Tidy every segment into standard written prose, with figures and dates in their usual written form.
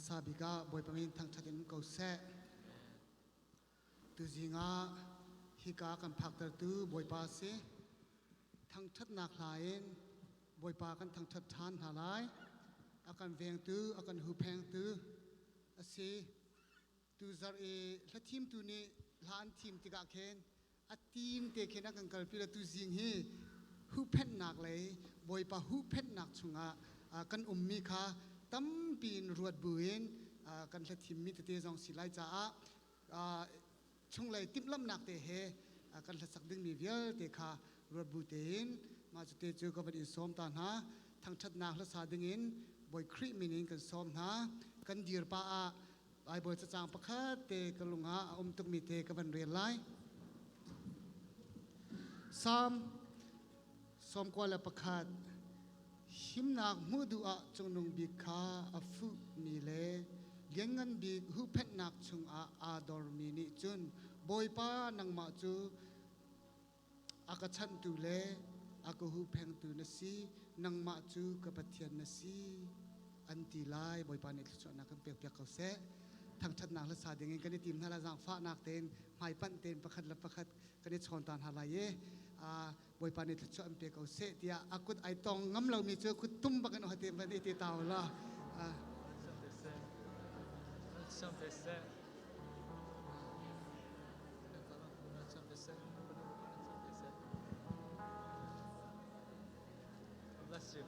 sabiga boy pamin thang thatin ko se tu zinga hika kan phaktar tu boy pa se thang that nak lain boy pa kan thang that than halai akan veng tu akan hu pheng tu ase tu zar e la thim tu ni lan thim tika khen a team te khen akan kalpila tu zing hi hu phet nak lei boy pa hu phet nak chunga kan ummi kha tam pin ruat buin kan la thim mi te jong silai cha a chung lei tim lam nak te he kan la sak ding mi vial te kha ruat bu te in ma chu te chu ka ban in som ta na thang that nak la sa ding in boy khri minin kan som na kan dir pa a ai boy cha chang pakha te kalunga tuk mi te ka ban rel lai sam som kwa la pakhat himnak mudu a chungnung bikha afu mi le liangan bi hu phet nak chung a ador mi ni chun boy pa nang ma chu akachan tu le aku hu pheng tu na si nang ma chu ka pathian na si anti lai boy pa ni chu na kan pek pek ka se thang that nak la sa ding kan ni tim na la jang fa nak ten mai pan ten pakhat la pakhat kan ni chon tan hala ye boy pa ni chu am pek ka se tia akut ai tong ngam lo mi chu khut tum ba kan ha te ba ni ti taw la Bless you.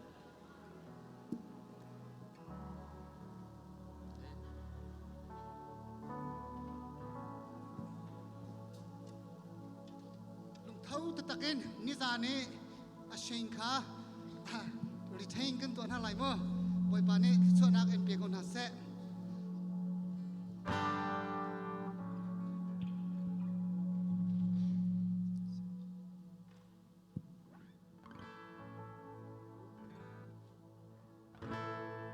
lung thau ta takin ni za ni a shein kha retain kan to na lai mo boy pa ni chu nak em pe kon ha se Hãy subscribe cho kênh Ghiền Mì Gõ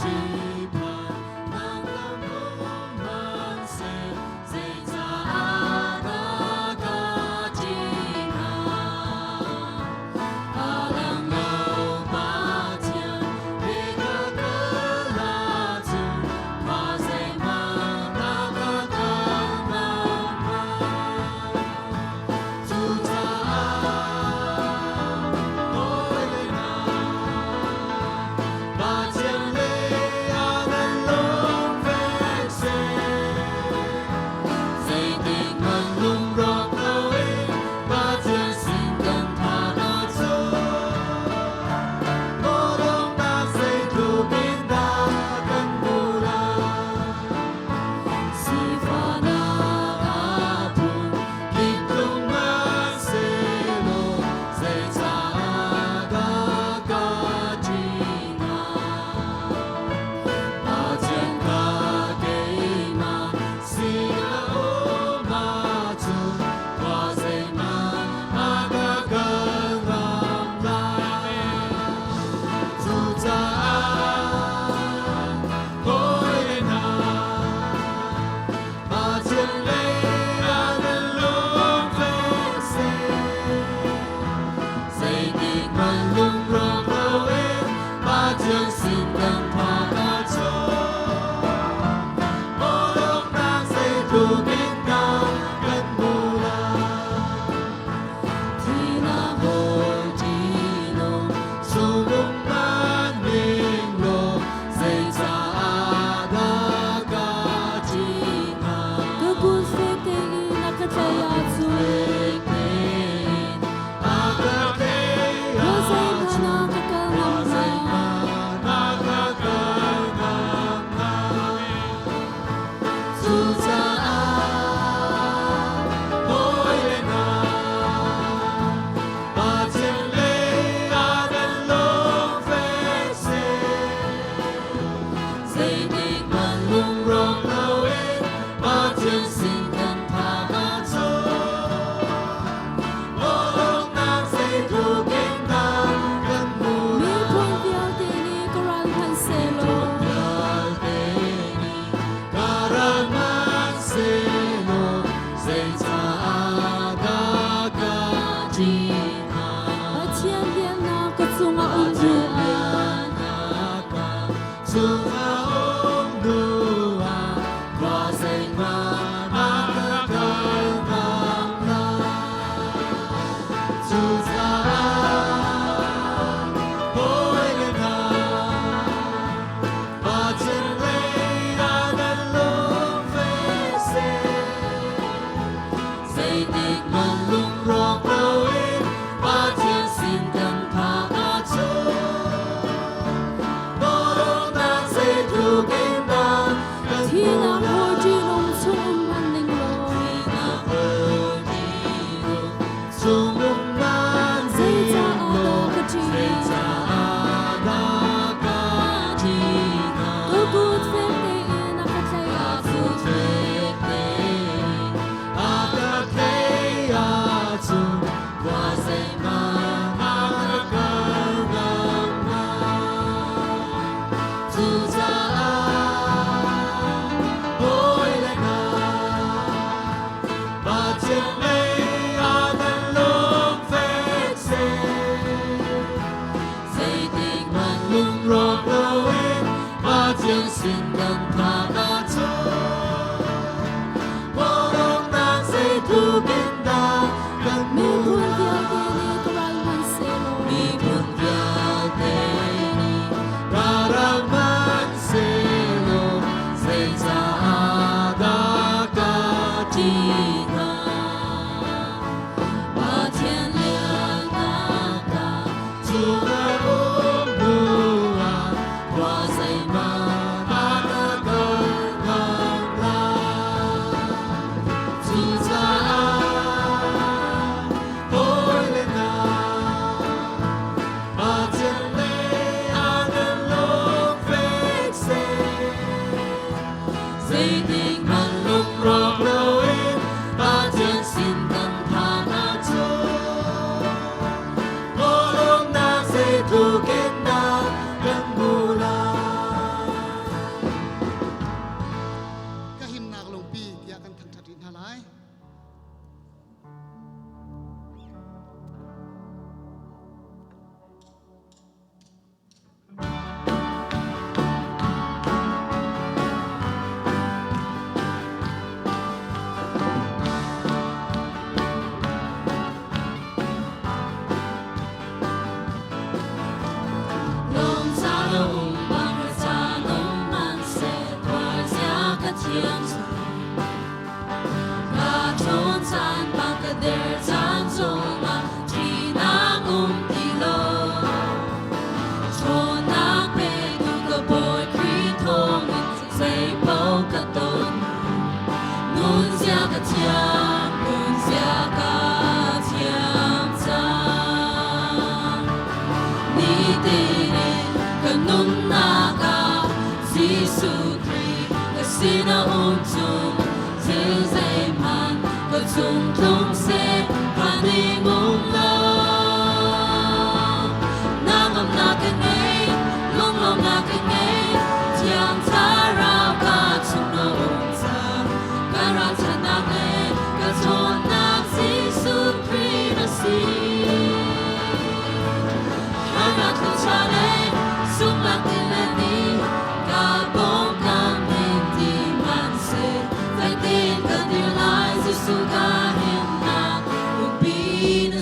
để không bỏ lỡ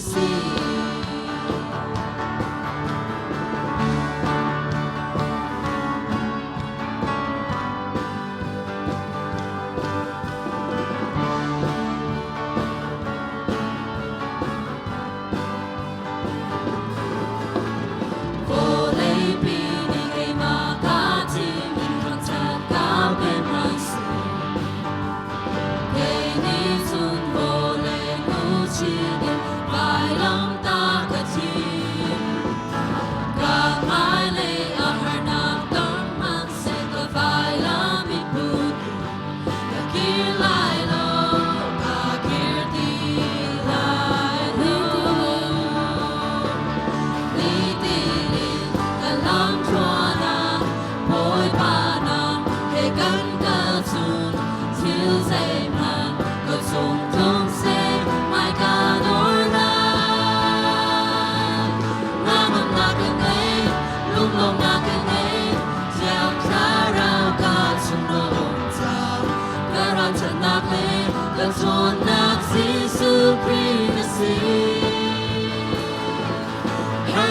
See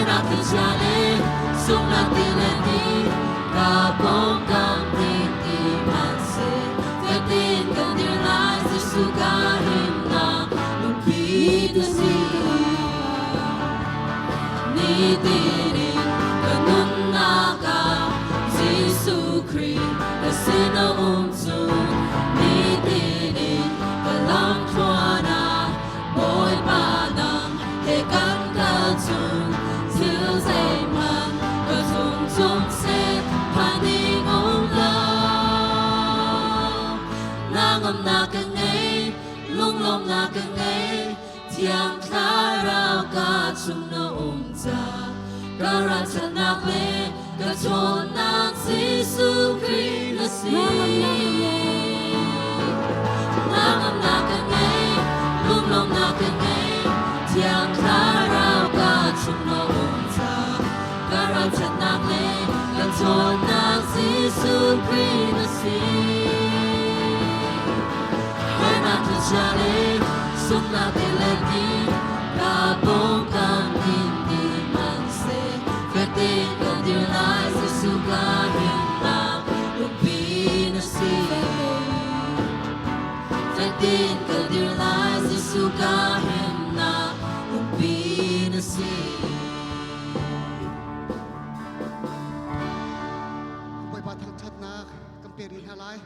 na tu chale sung na ti le ni ka bong kam ti ti man se te tin kan dir lai si su ga him na lu pi tu si ni ti ni ka nun na ka Giêsu Christ ka sin na zu ni ti ni ka lam thua na boy pa nang he kan ka chung till say man ka chung chung se pa ni ngom la nang am na ka ngay lung lom na ka ngay tiang tha rao ka chung na cha ka ra chan na le ka chon na Giêsu Christ la si nang am na ka ngay lung lom na ka ngay tiang tha rao ka chung na cha ka ra chan na le ka chon na Giêsu Christ la si hai na tu cha le sung na ti le ni ka bong kam hin ti man se ka ti ka dir lai Giêsu ka hin na lu pi na si ka ti ka dir lai Giêsu ka hin na lu pi na si bồi bà thằng chặt na cầm bề đi halai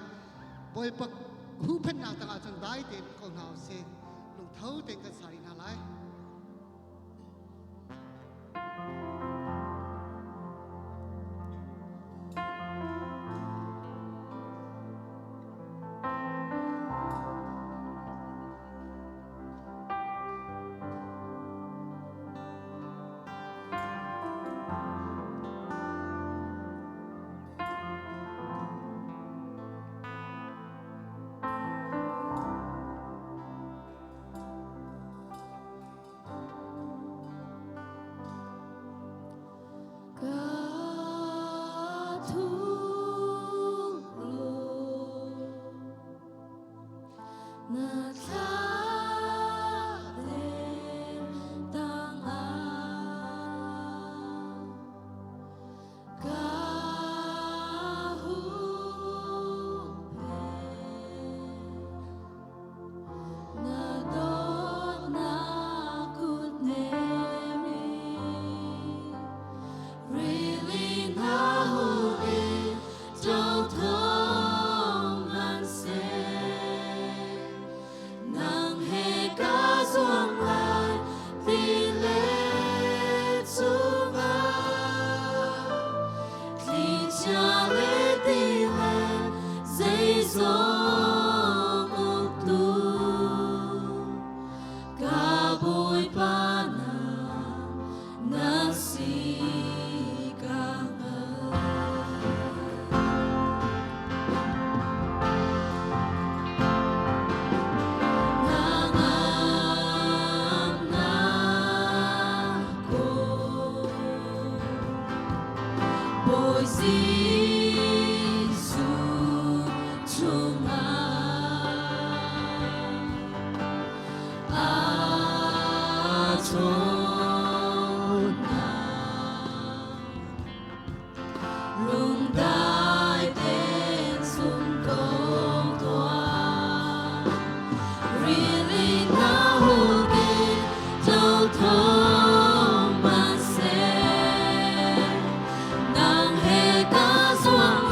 bồi bậc hú phết na tang chân đái tên con nào se lùng thấu tên cái sari halai Nang he ka suang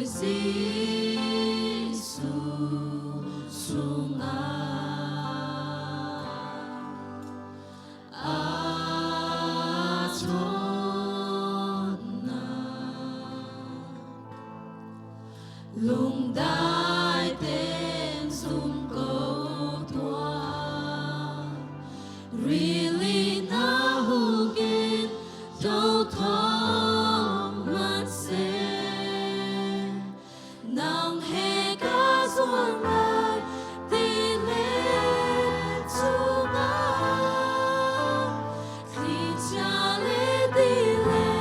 Giêsu xuống lung đại tên dung cầu thoa really na hugin đâu thong man se nang he ca zuan lai ti le chunga khi cha le ti le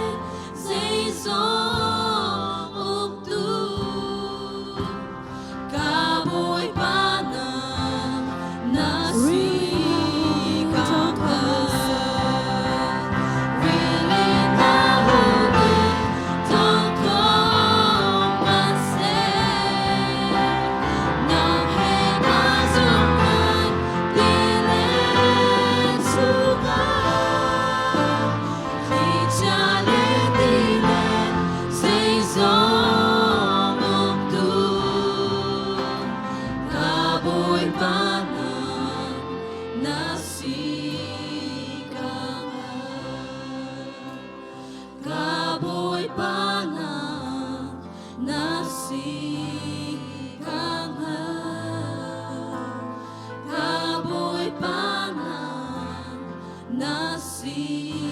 dây gió nasi